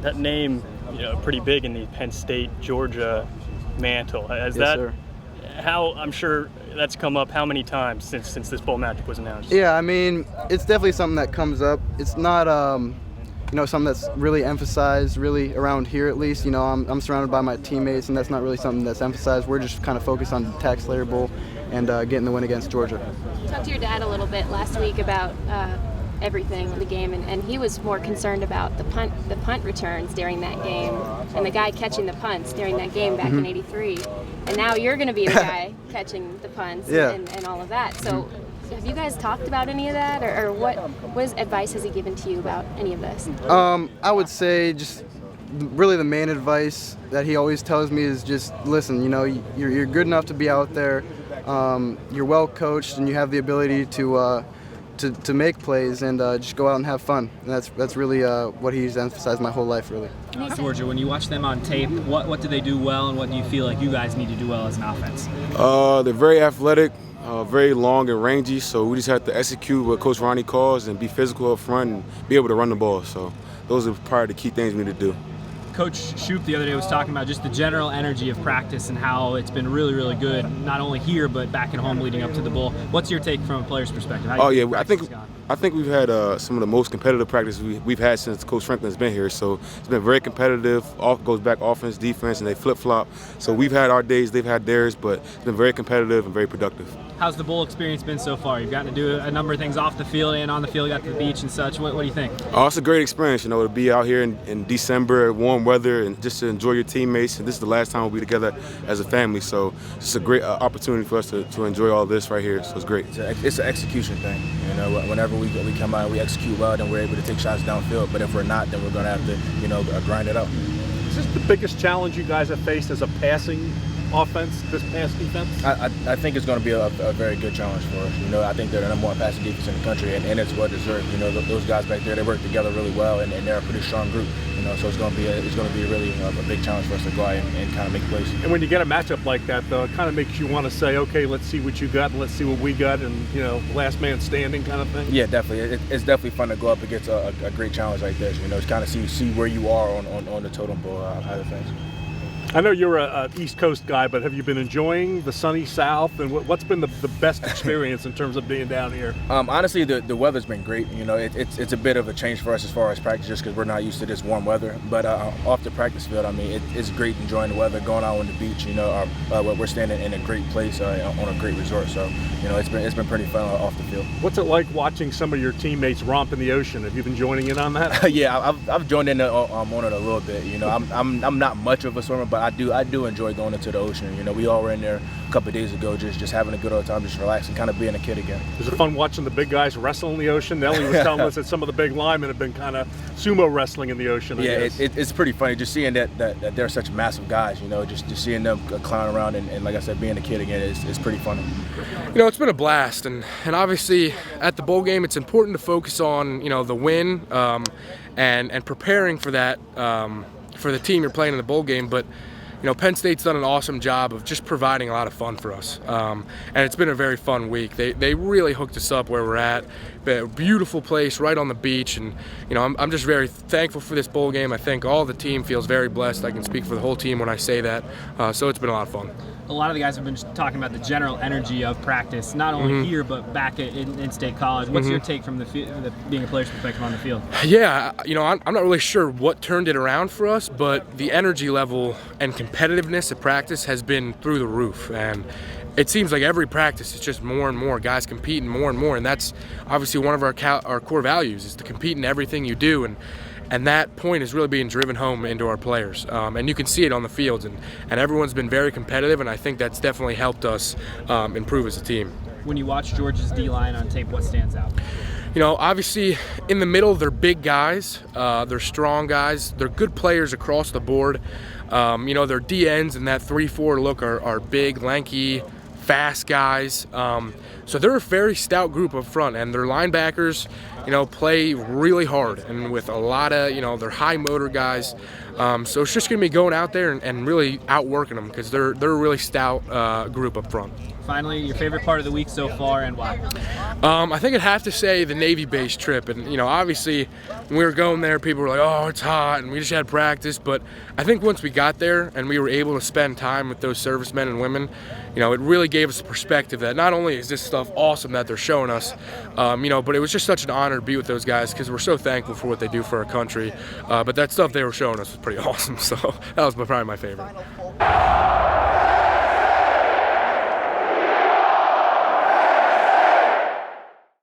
that name, pretty big in the Penn State, Georgia mantle. Has Yes, sir. I'm sure that's come up how many times since this bowl matchup was announced? Yeah, I mean, it's definitely something that comes up. It's not, something that's really emphasized, really around here at least. I'm surrounded by my teammates, and that's not really something that's emphasized. We're just kind of focused on the TaxSlayer Bowl and getting the win against Georgia. Talked to your dad a little bit last week about everything in the game, and he was more concerned about the punt returns during that game and the guy catching the punts during that game back in '83. And now you're going to be the guy catching the punts and all of that. So have you guys talked about any of that, or what advice has he given to you about any of this? I would say just really the main advice that he always tells me is just listen, you're good enough to be out there. You're well coached and you have the ability to make plays and just go out and have fun. And that's really what he's emphasized my whole life, really. Georgia, when you watch them on tape, what do they do well, and what do you feel like you guys need to do well as an offense? They're very athletic, very long and rangy, so we just have to execute what Coach Ronnie calls and be physical up front and be able to run the ball. So those are probably the key things we need to do. Coach Shoup the other day was talking about just the general energy of practice and how it's been really, really good, not only here but back at home leading up to the bowl. What's your take from a player's perspective? I think we've had some of the most competitive practice we've had since Coach Franklin's been here. So it's been very competitive. Goes back offense, defense, and they flip-flop. So we've had our days, they've had theirs, but it's been very competitive and very productive. How's the bowl experience been so far? You've gotten to do a number of things off the field and on the field. You got to the beach and such. What do you think? Oh, it's a great experience, to be out here in December, warm weather, and just to enjoy your teammates. And this is the last time we'll be together as a family, so it's a great opportunity for us to enjoy all this right here. So it's great. It's an execution thing. Whenever we come out, we execute well, then we're able to take shots downfield. But if we're not, then we're going to have to, grind it out. Is this the biggest challenge you guys have faced as a passing offense, this pass defense? I think it's going to be a very good challenge for us. I think they're the number one passing defense in the country, and it's well deserved. Those guys back there, they work together really well, and they're a pretty strong group. So it's going to be really a big challenge for us to go out and kind of make plays. And when you get a matchup like that, though, it kind of makes you want to say, okay, let's see what you got, and let's see what we got, and last man standing kind of thing. Yeah, definitely. It's definitely fun to go up against a great challenge like this. It's kind of see where you are on the totem pole side of things. I know you're an East Coast guy, but have you been enjoying the sunny South? And what's been the best experience in terms of being down here? Honestly, the weather's been great. It's a bit of a change for us as far as practice, just because we're not used to this warm weather. But off the practice field, it's great enjoying the weather, going out on the beach. We're standing in a great place on a great resort. So it's been pretty fun off the field. What's it like watching some of your teammates romp in the ocean? Have you been joining in on that? Yeah, I've joined in on it a little bit. I'm not much of a swimmer, but I do enjoy going into the ocean. We all were in there a couple of days ago, just having a good old time, just relaxing, kind of being a kid again. Is it fun watching the big guys wrestle in the ocean? Nelly was telling us that some of the big linemen have been kind of sumo wrestling in the ocean. It's pretty funny just seeing that they're such massive guys. Just seeing them clown around and like I said, being a kid again is pretty funny. It's been a blast, and obviously at the bowl game, it's important to focus on the win and preparing for that for the team you're playing in the bowl game, but. Penn State's done an awesome job of just providing a lot of fun for us, and it's been a very fun week. They really hooked us up where we're at. A beautiful place right on the beach, and I'm just very thankful for this bowl game. I think all the team feels very blessed. I can speak for the whole team when I say that. So it's been a lot of fun. A lot of the guys have been just talking about the general energy of practice, not only here but back in State College. What's your take from being a player's perspective on the field? Yeah, I'm not really sure what turned it around for us, but the energy level and competitiveness at practice has been through the roof, and it seems like every practice is just more and more guys competing more and more, and that's obviously one of our core values is to compete in everything you do, and that point is really being driven home into our players. And you can see it on the fields, and everyone's been very competitive, and I think that's definitely helped us improve as a team. When you watch Georgia's D-line on tape, what stands out? Obviously in the middle, they're big guys, they're strong guys, they're good players across the board. Their D ends and that 3-4 look are big, lanky, fast guys. So they're a very stout group up front, and their linebackers, play really hard and with a lot of, they're high motor guys. So it's just going to be going out there and really outworking them because they're a really stout group up front. Finally, your favorite part of the week so far and why? I think I'd have to say the Navy base trip. And, obviously, when we were going there, people were like, oh, it's hot, and we just had practice. But I think once we got there and we were able to spend time with those servicemen and women, it really gave us a perspective that not only is this stuff awesome that they're showing us, but it was just such an honor to be with those guys because we're so thankful for what they do for our country. But that stuff they were showing us was pretty awesome. So that was probably my favorite.